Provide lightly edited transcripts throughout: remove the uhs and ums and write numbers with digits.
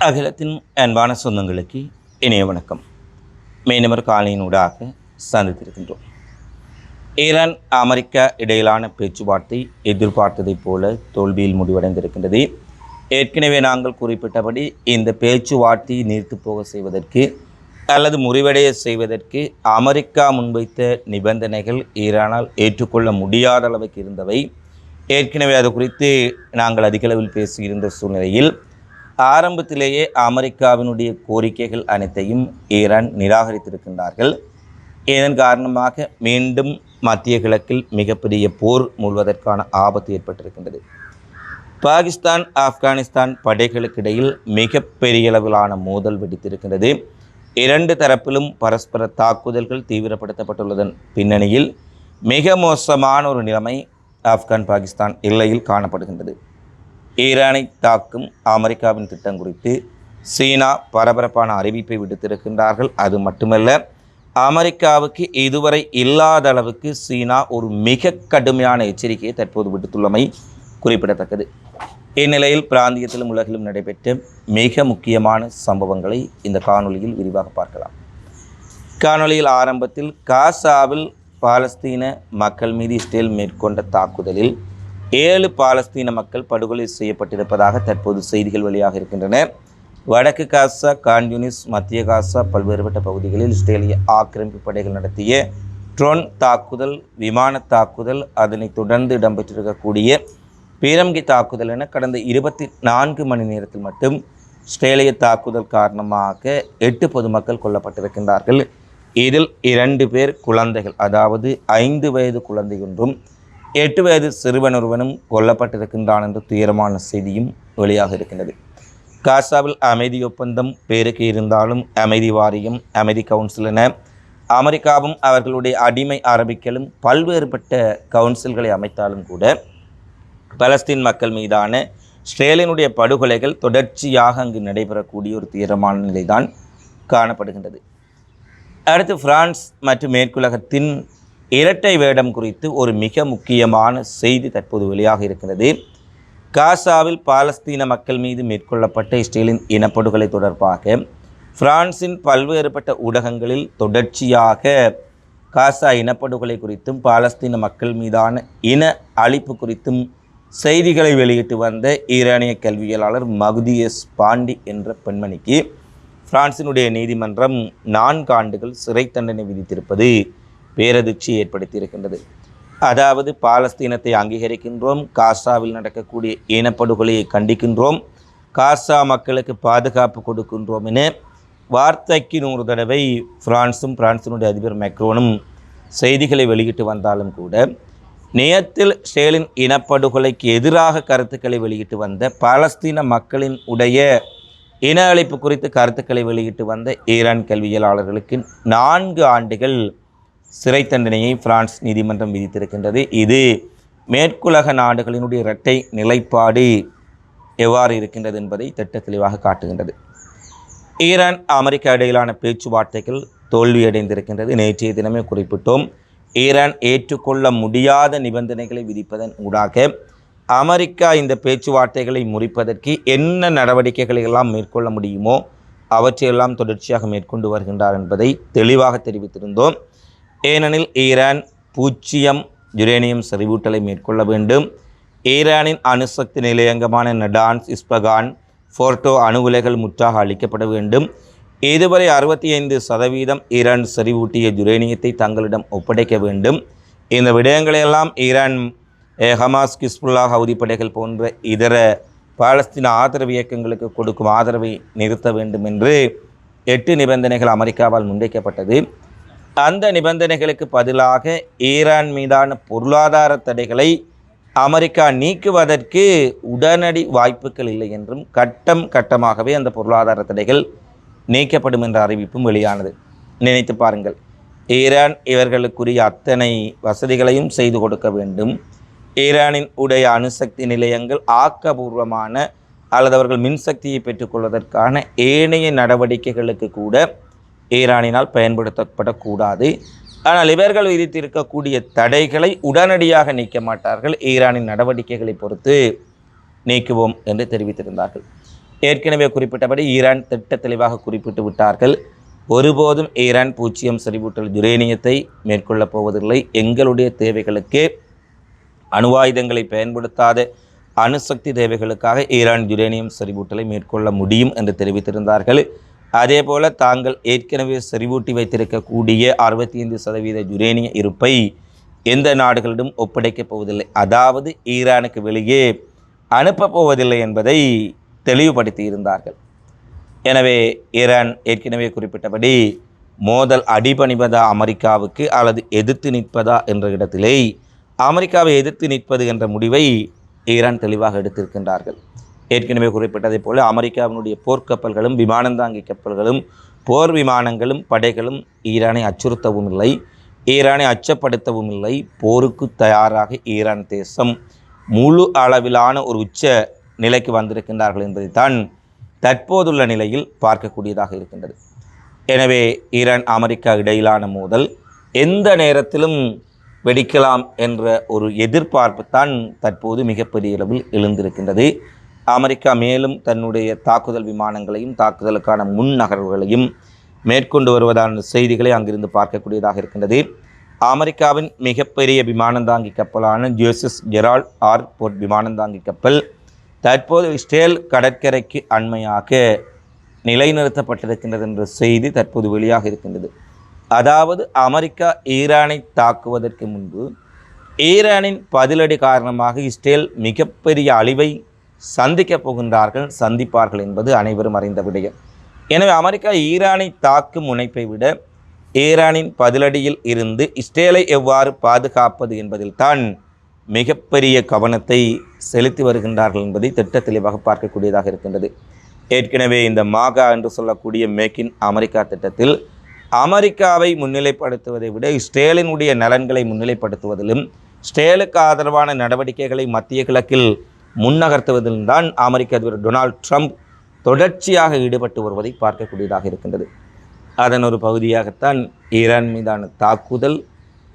அகிலத்தின் அன்பான சொந்தங்களுக்கு இணைய வணக்கம். மீனவர் காலையினூடாக சந்தித்திருக்கின்றோம். ஈரான் அமெரிக்கா இடையிலான பேச்சுவார்த்தை எதிர்பார்த்ததைப் போல தோல்வியில் முடிவடைந்திருக்கின்றது. ஏற்கனவே நாங்கள் குறிப்பிட்டபடி இந்த பேச்சுவார்த்தையை நீர்த்து போக செய்வதற்கு அல்லது முறிவடைய செய்வதற்கு அமெரிக்கா முன்வைத்த நிபந்தனைகள் ஈரானால் ஏற்றுக்கொள்ள முடியாத அளவுக்கு இருந்தவை. ஏற்கனவே அது குறித்து நாங்கள் அதிகளவில் பேசியிருந்த சூழ்நிலையில் ஆரம்பத்திலேயே அமெரிக்காவினுடைய கோரிக்கைகள் அனைத்தையும் ஈரான் நிராகரித்திருக்கின்றார்கள். இதன் காரணமாக மீண்டும் மத்திய கிழக்கில் மிகப்பெரிய போர் மூழ்வதற்கான ஆபத்து ஏற்பட்டிருக்கின்றது. பாகிஸ்தான் ஆப்கானிஸ்தான் படைகளுக்கு இடையில் மிகப்பெரிய அளவிலான மோதல் வெடித்திருக்கின்றது. இரண்டு தரப்பிலும் பரஸ்பர தாக்குதல்கள் தீவிரப்படுத்தப்பட்டுள்ளதன் பின்னணியில் மிக மோசமான ஒரு நிலைமை ஆப்கான் பாகிஸ்தான் எல்லையில் காணப்படுகின்றது. ஈரானை தாக்கும் அமெரிக்காவின் திட்டம் குறித்து சீனா பரபரப்பான அறிவிப்பை விடுத்திருக்கின்றார்கள். அது மட்டுமல்ல, அமெரிக்காவுக்கு இதுவரை இல்லாத அளவுக்கு சீனா ஒரு மிக கடுமையான எச்சரிக்கையை தற்போது விடுத்துள்ளமை குறிப்பிடத்தக்கது. இந்நிலையில் பிராந்தியத்திலும் உலகிலும் நடைபெற்ற மிக முக்கியமான சம்பவங்களை இந்த காணொலியில் விரிவாக பார்க்கலாம். காணொலியில் ஆரம்பத்தில் காசாவில் பாலஸ்தீன மக்கள் மீது இஸ்ரேல் மேற்கொண்ட தாக்குதலில் 7 பாலஸ்தீன மக்கள் படுகொலை செய்யப்பட்டிருப்பதாக தற்போது செய்திகள் வெளியாக இருக்கின்றன. வடக்கு காசா, கான் யூனிஸ், மத்திய காசா பல்வேறுபட்ட பகுதிகளில் இஸ்ரேலிய ஆக்கிரமிப்பு படைகள் நடத்திய ட்ரோன் தாக்குதல், விமான தாக்குதல், அதனைத் தொடர்ந்து இடம்பெற்றிருக்கக்கூடிய பீரங்கி தாக்குதல் என கடந்த 24 மணி நேரத்தில் மட்டும் இஸ்ரேலிய தாக்குதல் காரணமாக 8 பொதுமக்கள் கொல்லப்பட்டிருக்கின்றார்கள். இதில் 2 பேர் குழந்தைகள், அதாவது 5 வயது குழந்தை ஒன்றும் 8 வயது சிறுவன் ஒருவனும் கொல்லப்பட்டிருக்கின்றான் என்ற துயரமான செய்தியும் வெளியாக இருக்கின்றது. காசாவில் அமைதி ஒப்பந்தம் பேருக்கு இருந்தாலும் அமைதி வாரியம், அமைதி கவுன்சில் என அமெரிக்காவும் அவர்களுடைய அடிமை அரபிக்களும் பல்வேறுபட்ட கவுன்சில்களை அமைத்தாலும் கூட பலஸ்தீன் மக்கள் மீதான இஸ்ரேலினுடைய படுகொலைகள் தொடர்ச்சியாக அங்கு நடைபெறக்கூடிய ஒரு துயரமான நிலைதான் காணப்படுகின்றது. அடுத்து பிரான்ஸ் மற்றும் மேற்குலகத்தின் இரட்டை வேடம் குறித்து ஒரு மிக முக்கியமான செய்தி தற்போது வெளியாக இருக்கிறது. காசாவில் பாலஸ்தீன மக்கள் மீது மேற்கொள்ளப்பட்ட இஸ்ரேலின் இனப்படுகொலை தொடர்பாக பிரான்சின் பல்வேறுபட்ட ஊடகங்களில் தொடர்ச்சியாக காசா இனப்படுகொலை குறித்தும் பாலஸ்தீன மக்கள் மீதான இன அழிப்பு குறித்தும் செய்திகளை வெளியிட்டு வந்த ஈரானிய கல்வியலாளர் மஹ்தி எஸ்பாண்டி என்ற பெண்மணிக்கு பிரான்சினுடைய நீதிமன்றம் 4 ஆண்டுகள் சிறை தண்டனை விதித்திருப்பது பேரதிர்ச்சி ஏற்படுத்தியிருக்கின்றது. அதாவது பாலஸ்தீனத்தை அங்கீகரிக்கின்றோம், காசாவில் நடக்கக்கூடிய இனப்படுகொலையை கண்டிக்கின்றோம், காசா மக்களுக்கு பாதுகாப்பு கொடுக்கின்றோம் என வார்த்தைக்கு 100 தடவை பிரான்சினுடைய அதிபர் மேக்ரோனும் செய்திகளை வெளியிட்டு வந்தாலும் கூட நேயத்தில் இஸ்ரேலின் இனப்படுகொலைக்கு எதிராக கருத்துக்களை வெளியிட்டு வந்த பாலஸ்தீன மக்களின் உடைய இன அழிப்பு குறித்து கருத்துக்களை வெளியிட்டு வந்த ஈரான் கல்வியலாளர்களுக்கு 4 ஆண்டுகள் சிறை தண்டனையை பிரான்ஸ் நீதிமன்றம் விதித்திருக்கின்றது. இது மேற்குலக நாடுகளினுடைய இரட்டை நிலைப்பாடு எவ்வாறு இருக்கின்றது என்பதை திட்ட தெளிவாக காட்டுகின்றது. ஈரான் அமெரிக்கா இடையிலான பேச்சுவார்த்தைகள் தோல்வியடைந்திருக்கின்றது. நேற்றைய தினமே குறிப்பிட்டோம். ஈரான் ஏற்றுக்கொள்ள முடியாத நிபந்தனைகளை விதிப்பதன் ஊடாக அமெரிக்கா இந்த பேச்சுவார்த்தைகளை முறிப்பதற்கு என்ன நடவடிக்கைகளை எல்லாம் மேற்கொள்ள முடியுமோ அவற்றையெல்லாம் தொடர்ச்சியாக மேற்கொண்டு வருகின்றார் என்பதை தெளிவாக தெரிவித்திருந்தோம். ஏனெனில் ஈரான் 0 யுரேனியம் செறிவூட்டலை மேற்கொள்ள வேண்டும். ஈரானின் அணுசக்தி நிலையங்கமான நடான்ஸ், இஸ்பகான், ஃபோர்டோ அணு உலைகள் முற்றாக அளிக்கப்பட வேண்டும். இதுவரை 65% ஈரான் செறிவூட்டிய யுரேனியத்தை தங்களிடம் ஒப்படைக்க வேண்டும். இந்த விடயங்களையெல்லாம் ஈரான் ஹமாஸ், ஹிஸ்புல்லா, ஹவுதி படைகள் போன்ற இதர பாலஸ்தீன ஆதரவு இயக்கங்களுக்கு கொடுக்கும் ஆதரவை நிறுத்த வேண்டும் என்று 8 நிபந்தனைகள் அமெரிக்காவால் முன்வைக்கப்பட்டது. அந்த நிபந்தனைகளுக்கு பதிலாக ஈரான் மீதான பொருளாதார தடைகளை அமெரிக்கா நீக்குவதற்கு உடனடி வாய்ப்புகள் இல்லை என்றும் கட்டம் கட்டமாகவே அந்த பொருளாதார தடைகள் நீக்கப்படும் என்ற அறிவிப்பும் வெளியானது. நினைத்து பாருங்கள், ஈரான் இவர்களுக்குரிய அத்தனை வசதிகளையும் செய்து கொடுக்க வேண்டும். ஈரானின் உடைய அணுசக்தி நிலையங்கள் ஆக்கபூர்வமான அல்லது அவர்கள் மின்சக்தியை பெற்றுக்கொள்வதற்கான ஏனைய நடவடிக்கைகளுக்கு கூட ஈரானினால் பயன்படுத்தப்படக்கூடாது. ஆனால் இவர்கள் விதித்திருக்கக்கூடிய தடைகளை உடனடியாக நீக்க மாட்டார்கள், ஈரானின் நடவடிக்கைகளை பொறுத்து நீக்குவோம் என்று தெரிவித்திருந்தார்கள். ஏற்கனவே குறிப்பிட்டபடி ஈரான் திட்ட தெளிவாக குறிப்பிட்டு விட்டார்கள். ஒருபோதும் ஈரான் 0 செறிவூட்டல் யுரேனியத்தை மேற்கொள்ளப் போவதில்லை. எங்களுடைய தேவைகளுக்கு அணுவாயுதங்களை பயன்படுத்தாத அணுசக்தி தேவைகளுக்காக ஈரான் யுரேனியம் செறிவூட்டலை மேற்கொள்ள முடியும் என்று தெரிவித்திருந்தார்கள். அதேபோல தாங்கள் ஏற்கனவே செறிவூட்டி வைத்திருக்கக்கூடிய 65% யுரேனிய இருப்பை எந்த நாடுகளிடம் ஒப்படைக்கப் போவதில்லை, அதாவது ஈரானுக்கு வெளியே அனுப்பப் போவதில்லை என்பதை தெளிவுபடுத்தி இருந்தார்கள். எனவே ஈரான் ஏற்கனவே குறிப்பிட்டபடி மோதல் அடிபணிவதா அமெரிக்காவுக்கு அல்லது எதிர்த்து நிற்பதா என்ற இடத்திலே அமெரிக்காவை எதிர்த்து நிற்பது என்ற முடிவை ஈரான் தெளிவாக எடுத்திருக்கின்றார்கள். ஏற்கனவே குறிப்பிட்டதை போல அமெரிக்காவினுடைய போர்க்கப்பல்களும் விமானந்தாங்கி கப்பல்களும் போர் விமானங்களும் படைகளும் ஈரானை அச்சுறுத்தவும் இல்லை, ஈரானை அச்சப்படுத்தவும் இல்லை. போருக்கு தயாராக ஈரான் தேசம் முழு அளவிலான ஒரு உச்ச நிலைக்கு வந்திருக்கின்றார்கள் என்பதைத்தான் தற்போதுள்ள நிலையில் பார்க்கக்கூடியதாக இருக்கின்றது. எனவே ஈரான் அமெரிக்கா இடையிலான மோதல் எந்த நேரத்திலும் வெடிக்கலாம் என்ற ஒரு எதிர்பார்ப்பு தான் தற்போது மிகப்பெரிய அளவில் எழுந்திருக்கின்றது. அமெரிக்கா மேலும் தன்னுடைய தாக்குதல் விமானங்களையும் தாக்குதலுக்கான முன் நகர்வுகளையும் மேற்கொண்டு வருவதான செய்திகளை அங்கிருந்து பார்க்கக்கூடியதாக இருக்கின்றது. அமெரிக்காவின் மிகப்பெரிய விமானந்தாங்கி கப்பலான ஜோசப் ஜெரால்ட் ஆர் போர்ட் விமானந்தாங்கி கப்பல் தற்போது இஸ்ரேல் கடற்கரைக்கு அண்மையாக நிலைநிறுத்தப்பட்டிருக்கின்றது என்ற செய்தி தற்போது வெளியாக இருக்கின்றது. அதாவது அமெரிக்கா ஈரானை தாக்குவதற்கு முன்பு ஈரானின் பதிலடி காரணமாக இஸ்ரேல் மிகப்பெரிய அழிவை சந்திப்பார்கள் என்பது அனைவரும் அறிந்த விடயம். எனவே அமெரிக்கா ஈரானை தாக்கும் முனைப்பை விட ஈரானின் பதிலடியில் இருந்து இஸ்ரேலை எவ்வாறு பாதுகாப்பது என்பதில் தான் மிகப்பெரிய கவனத்தை செலுத்தி வருகின்றார்கள் என்பதை திட்ட தெளிவாக பார்க்கக்கூடியதாக இருக்கின்றது. ஏற்கனவே இந்த மாகா என்று சொல்லக்கூடிய மேக் இன் அமெரிக்கா திட்டத்தில் அமெரிக்காவை முன்னிலைப்படுத்துவதை விட இஸ்ரேலினுடைய நலன்களை முன்னிலைப்படுத்துவதிலும் இஸ்ரேலுக்கு ஆதரவான நடவடிக்கைகளை மத்திய கிழக்கில் முன்னகர்த்துவதிலும் தான் அமெரிக்க அதிபர் டொனால்ட் ட்ரம்ப் தொடர்ச்சியாக ஈடுபட்டு வருவதை பார்க்கக்கூடியதாக இருக்கின்றது. அதன் ஒரு பகுதியாகத்தான் ஈரான் மீதான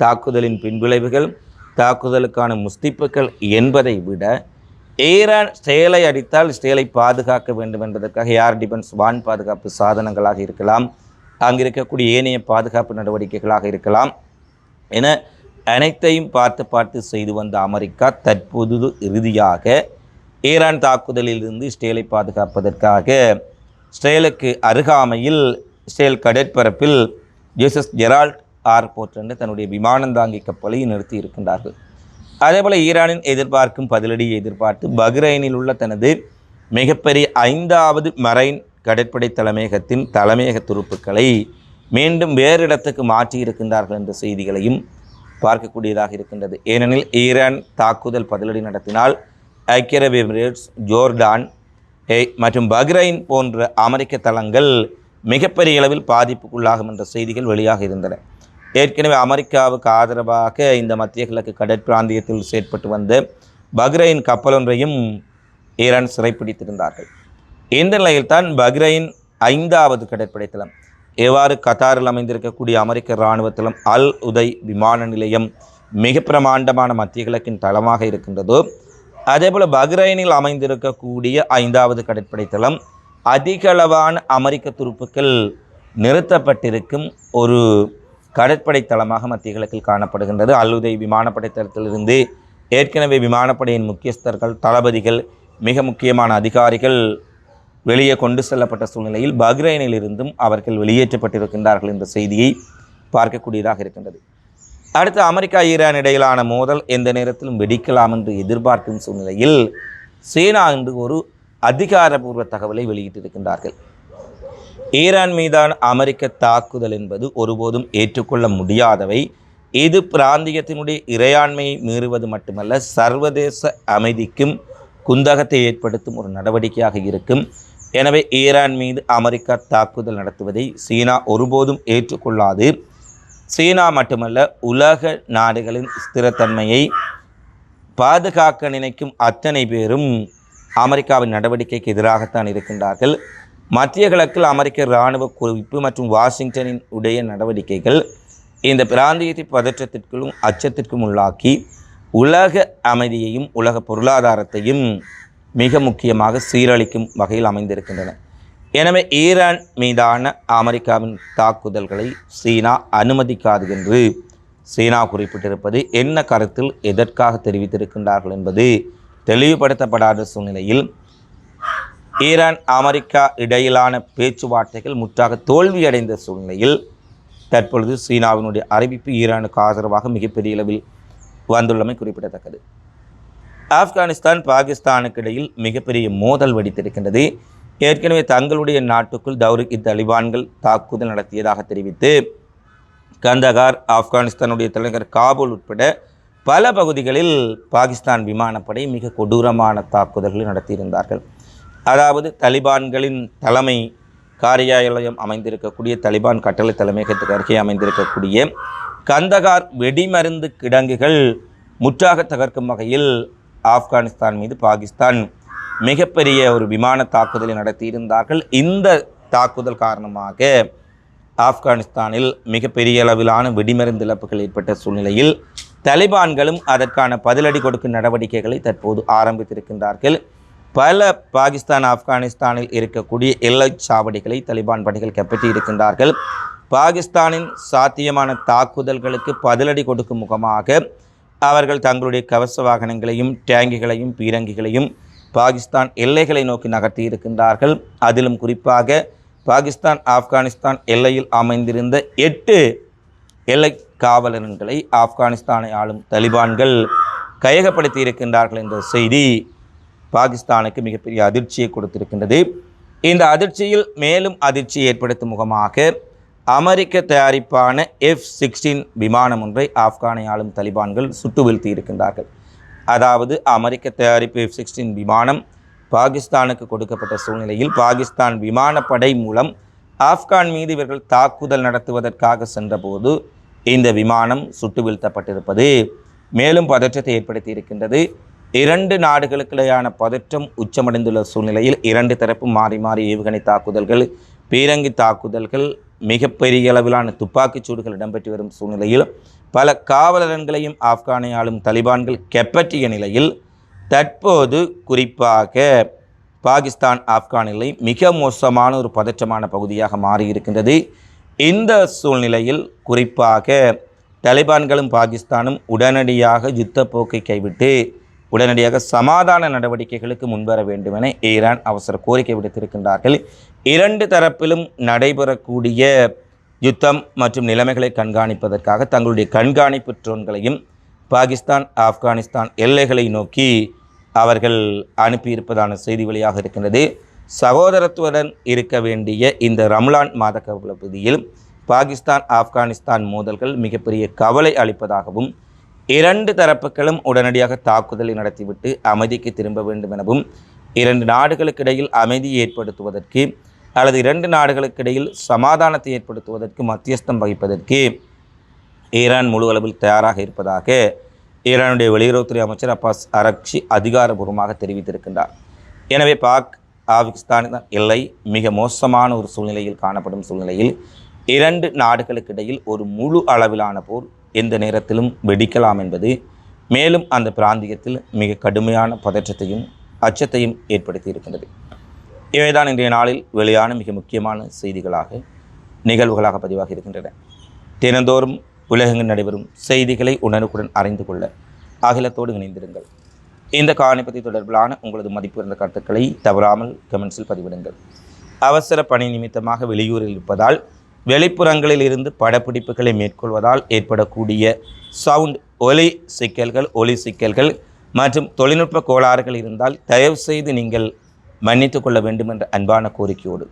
தாக்குதலின் பின்விளைவுகள், தாக்குதலுக்கான முஸ்திப்புகள் என்பதை விட ஈரான் இஸ்ரேலை அடித்தால் இஸ்ரேலை பாதுகாக்க வேண்டும் என்பதற்காக ஏர் டிஃபென்ஸ் வான் பாதுகாப்பு சாதனங்களாக இருக்கலாம், அங்கிருக்கக்கூடிய ஏனைய பாதுகாப்பு நடவடிக்கைகளாக இருக்கலாம் என அனைத்தையும் பார்த்து செய்து வந்த அமெரிக்கா தற்போது இறுதியாக ஈரான் தாக்குதலிலிருந்து இஸ்ரேலை பாதுகாப்பதற்காக இஸ்ரேலுக்கு அருகாமையில் இஸ்ரேல் கடற்பரப்பில் ஜோசப் ஜெரால்ட் ஏர்போர்ட் என்று தன்னுடைய விமானந்தாங்கி கப்பலை நிறுத்தி இருக்கின்றார்கள். அதேபோல் ஈரானின் எதிர்பார்க்கும் பதிலடியை எதிர்பார்த்து பஹ்ரைனில் உள்ள தனது மிகப்பெரிய 5வது மரைன் கடற்படை தலைமையகத்தின் தலைமையக துருப்புக்களை மீண்டும் வேறு இடத்துக்கு மாற்றியிருக்கின்றார்கள் என்ற செய்திகளையும் பார்க்கக்கூடியதாக இருக்கின்றது. ஏனெனில் ஈரான் தாக்குதல் பதிலடி நடத்தினால் ஐக்கிய அரபு எமிரேட்ஸ், ஜோர்டான் மற்றும் பஹ்ரைன் போன்ற அமெரிக்க தளங்கள் மிகப்பெரிய அளவில் பாதிப்புக்குள்ளாகும் என்ற செய்திகள் வெளியாக இருந்தன. ஏற்கனவே அமெரிக்காவுக்கு ஆதரவாக இந்த மத்திய கிழக்கு கடற்பிராந்தியத்தில் செயற்பட்டு வந்த பஹ்ரைன் கப்பலொன்றையும் ஈரான் சிறைப்பிடித்திருந்தார்கள். இந்த நிலையில்தான் பஹ்ரைன் 5வது கடற்படை தளம், எவ்வாறு கத்தாரில் அமைந்திருக்கக்கூடிய அமெரிக்க இராணுவ தளம் அல் உதை விமான நிலையம் மிக பிரமாண்டமான மத்திய கிழக்கின் தளமாக இருக்கின்றதோ, அதேபோல் பஹ்ரைனில் அமைந்திருக்கக்கூடிய 5வது கடற்படை தளம் அதிகளவான அமெரிக்க துருப்புக்கள் நிறுத்தப்பட்டிருக்கும் ஒரு கடற்படை தளமாக மத்திய கிழக்கில் காணப்படுகின்றது. அல் உதை விமானப்படை தளத்திலிருந்து ஏற்கனவே விமானப்படையின் முக்கியஸ்தர்கள், தளபதிகள், மிக முக்கியமான அதிகாரிகள் வெளியே கொண்டு செல்லப்பட்ட சூழ்நிலையில் பஹ்ரைனில் இருந்தும் அவர்கள் வெளியேற்றப்பட்டிருக்கின்றார்கள் என்ற செய்தியை பார்க்கக்கூடியதாக இருக்கின்றது. அடுத்து அமெரிக்கா ஈரான் இடையிலான மோதல் எந்த நேரத்திலும் வெடிக்கலாம் என்று எதிர்பார்க்கும் சூழ்நிலையில் சீனா என்று ஒரு அதிகாரபூர்வ தகவலை வெளியிட்டிருக்கின்றார்கள். ஈரான் மீதான அமெரிக்க தாக்குதல் என்பது ஒருபோதும் ஏற்றுக்கொள்ள முடியாதவை. இது பிராந்தியத்தினுடைய இறையாண்மையை மீறுவது மட்டுமல்ல, சர்வதேச அமைதிக்கும் குந்தகத்தை ஏற்படுத்தும் ஒரு நடவடிக்கையாக இருக்கும். எனவே ஈரான் மீது அமெரிக்கா தாக்குதல் நடத்துவதை சீனா ஒருபோதும் ஏற்றுக்கொள்ளாது. சீனா மட்டுமல்ல, உலக நாடுகளின் ஸ்திரத்தன்மையை பாதுகாக்க நினைக்கும் அத்தனை பேரும் அமெரிக்காவின் நடவடிக்கைக்கு எதிராகத்தான் இருக்கின்றார்கள். மத்திய கிழக்கில் அமெரிக்க இராணுவ குவிப்பு மற்றும் வாஷிங்டனின் உடைய நடவடிக்கைகள் இந்த பிராந்தியத்தை பதற்றத்திற்கும் அச்சத்திற்கும் உள்ளாக்கி உலக அமைதியையும் உலக பொருளாதாரத்தையும் மிக முக்கியமாக சீரழிக்கும் வகையில் அமைந்திருக்கின்றன. எனவே ஈரான் மீதான அமெரிக்காவின் தாக்குதல்களை சீனா அனுமதிக்காது என்று சீனா குறிப்பிட்டிருப்பது என்ன கருத்தில் எதற்காக தெரிவித்திருக்கின்றார்கள் என்பது தெளிவுபடுத்தப்படாத சூழ்நிலையில் ஈரான் அமெரிக்கா இடையிலான பேச்சுவார்த்தைகள் முற்றாக தோல்வியடைந்த சூழ்நிலையில் தற்பொழுது சீனாவினுடைய அறிவிப்பு ஈரானுக்கு ஆதரவாக மிகப்பெரிய அளவில் வந்துள்ளமை குறிப்பிடத்தக்கது. ஆப்கானிஸ்தான் பாகிஸ்தானுக்கு இடையில் மிகப்பெரிய மோதல் வெடித்திருக்கின்றது. ஏற்கனவே தங்களுடைய நாட்டுக்குள் தௌரிக் தலிபான்கள் தாக்குதல் நடத்தியதாக தெரிவித்து கந்தகார், ஆப்கானிஸ்தானுடைய தலைநகர் காபூல் உட்பட பல பகுதிகளில் பாகிஸ்தான் விமானப்படை மிக கொடூரமான தாக்குதல்களை நடத்தியிருந்தார்கள். அதாவது தலிபான்களின் தலைமை காரியாலயம் அமைந்திருக்கக்கூடிய தலிபான் கட்டளை தலைமையகத்துக்கு அருகே அமைந்திருக்கக்கூடிய கந்தகார் வெடிமருந்து கிடங்குகள் முற்றாக தகர்க்கும் வகையில் ஆப்கானிஸ்தான் மீது பாகிஸ்தான் மிகப்பெரிய ஒரு விமான தாக்குதலை நடத்தியிருந்தார்கள். இந்த தாக்குதல் காரணமாக ஆப்கானிஸ்தானில் மிகப்பெரிய அளவிலான வெடிமருந்து இழப்புகள் ஏற்பட்ட சூழ்நிலையில் தலிபான்களும் அதற்கான பதிலடி கொடுக்கும் நடவடிக்கைகளை தற்போது ஆரம்பித்திருக்கின்றார்கள். பல பாகிஸ்தான் ஆப்கானிஸ்தானில் இருக்கக்கூடிய எல்லைச் சாவடிகளை தலிபான் படைகள் கைப்பற்றி இருக்கின்றார்கள். பாகிஸ்தானின் சாத்தியமான தாக்குதல்களுக்கு பதிலடி கொடுக்கும் முகமாக அவர்கள் தங்களுடைய கவச வாகனங்களையும் டேங்கிகளையும் பீரங்கிகளையும் பாகிஸ்தான் எல்லைகளை நோக்கி நகர்த்தி இருக்கின்றார்கள். அதிலும் குறிப்பாக பாகிஸ்தான் ஆப்கானிஸ்தான் எல்லையில் அமைந்திருந்த 8 எல்லை காவலர்களை ஆப்கானிஸ்தானை ஆளும் தலிபான்கள் கையகப்படுத்தி இருக்கின்றார்கள் என்ற செய்தி பாகிஸ்தானுக்கு மிகப்பெரிய அதிர்ச்சியை கொடுத்திருக்கின்றது. இந்த அதிர்ச்சியில் மேலும் அதிர்ச்சியை ஏற்படுத்தும் முகமாக அமெரிக்க தயாரிப்பான F-16 விமானம் ஒன்றை ஆப்கானை ஆளும் தலிபான்கள் சுட்டு வீழ்த்தி இருக்கின்றார்கள். அதாவது அமெரிக்க தயாரிப்பு F-16 விமானம் பாகிஸ்தானுக்கு கொடுக்கப்பட்ட சூழ்நிலையில் பாகிஸ்தான் விமானப்படை மூலம் ஆப்கான் மீது இவர்கள் தாக்குதல் நடத்துவதற்காக சென்றபோது இந்த விமானம் சுட்டு வீழ்த்தப்பட்டிருப்பது மேலும் பதற்றத்தை ஏற்படுத்தி இருக்கின்றது. 2 நாடுகளுக்கிடையான பதற்றம் உச்சமடைந்துள்ள சூழ்நிலையில் 2 தரப்பும் மாறி மாறி ஏவுகணை தாக்குதல்கள், பீரங்கி தாக்குதல்கள், மிகப்பெரிய அளவிலான துப்பாக்கிச் சூடுகள் இடம்பெற்று வரும் சூழ்நிலையில் பல காவலர்களையும் ஆப்கானை ஆளும் தலிபான்கள் கைப்பற்றிய நிலையில் தற்போது குறிப்பாக பாகிஸ்தான் ஆப்கான் எல்லை மிக மோசமான ஒரு பதற்றமான பகுதியாக மாறியிருக்கின்றது. இந்த சூழ்நிலையில் குறிப்பாக தலிபான்களும் பாகிஸ்தானும் உடனடியாக யுத்த போக்கை கைவிட்டு உடனடியாக சமாதான நடவடிக்கைகளுக்கு முன்வர வேண்டும் என ஈரான் அவசர கோரிக்கை விடுத்திருக்கின்றார்கள். 2 தரப்பிலும் நடைபெறக்கூடிய யுத்தம் மற்றும் நிலைமைகளை கண்காணிப்பதற்காக தங்களுடைய கண்காணிப்பு ட்ரோன்களையும் பாகிஸ்தான் ஆப்கானிஸ்தான் எல்லைகளை நோக்கி அவர்கள் அனுப்பியிருப்பதான செய்தி வெளியாக இருக்கின்றது. சகோதரத்துடன் இருக்க வேண்டிய இந்த ரம்லான் மாத பகுதியில் பாகிஸ்தான் ஆப்கானிஸ்தான் மோதல்கள் மிகப்பெரிய கவலை அளிப்பதாகவும் 2 தரப்புகளும் உடனடியாக தாக்குதலை நடத்திவிட்டு அமைதிக்கு திரும்ப வேண்டும் எனவும் 2 நாடுகளுக்கிடையில் அமைதியை ஏற்படுத்துவதற்கு அல்லது 2 நாடுகளுக்கிடையில் சமாதானத்தை ஏற்படுத்துவதற்கு மத்தியஸ்தம் வகிப்பதற்கு ஈரான் முழு அளவில் தயாராக இருப்பதாக ஈரானுடைய வெளியுறவுத்துறை அமைச்சர் அப்பாஸ் அரக்ஷி அதிகாரபூர்வமாக தெரிவித்திருக்கின்றார். எனவே ஆப்கானிஸ்தான் எல்லை மிக மோசமான ஒரு சூழ்நிலையில் காணப்படும் சூழ்நிலையில் 2 நாடுகளுக்கிடையில் ஒரு முழு அளவிலான போர் எந்த நேரத்திலும் வெடிக்கலாம் என்பது மேலும் அந்த பிராந்தியத்தில் மிக கடுமையான பதற்றத்தையும் அச்சத்தையும் ஏற்படுத்தி இருக்கின்றது. இவைதான் இன்றைய நாளில் வெளியான மிக முக்கியமான செய்திகளாக நிகழ்வுகளாக பதிவாகி இருக்கின்றன. தினந்தோறும் உலகெங்கு நடைபெறும் செய்திகளை உடனுக்குடன் அறிந்து கொள்ள அகிலத்தோடு இணைந்திருங்கள். இந்த காணிப்பதி தொடர்பிலான உங்களது மதிப்பு இருந்த கருத்துக்களை தவறாமல் கமெண்ட்ஸில் பதிவிடுங்கள். அவசர பணி நிமித்தமாக வெளியூரில் இருப்பதால் வெளிப்புறங்களில் இருந்து படப்பிடிப்புகளை மேற்கொள்வதால் ஏற்படக்கூடிய ஒலி சிக்கல்கள் மற்றும் தொழில்நுட்ப கோளாறுகள் இருந்தால் தயவு செய்து நீங்கள் மன்னித்துக் கொள்ள வேண்டும் என்ற அன்பான கோரிக்கையோடு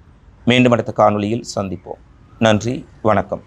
மீண்டும் அடுத்த காணொளியில் சந்திப்போம். நன்றி, வணக்கம்.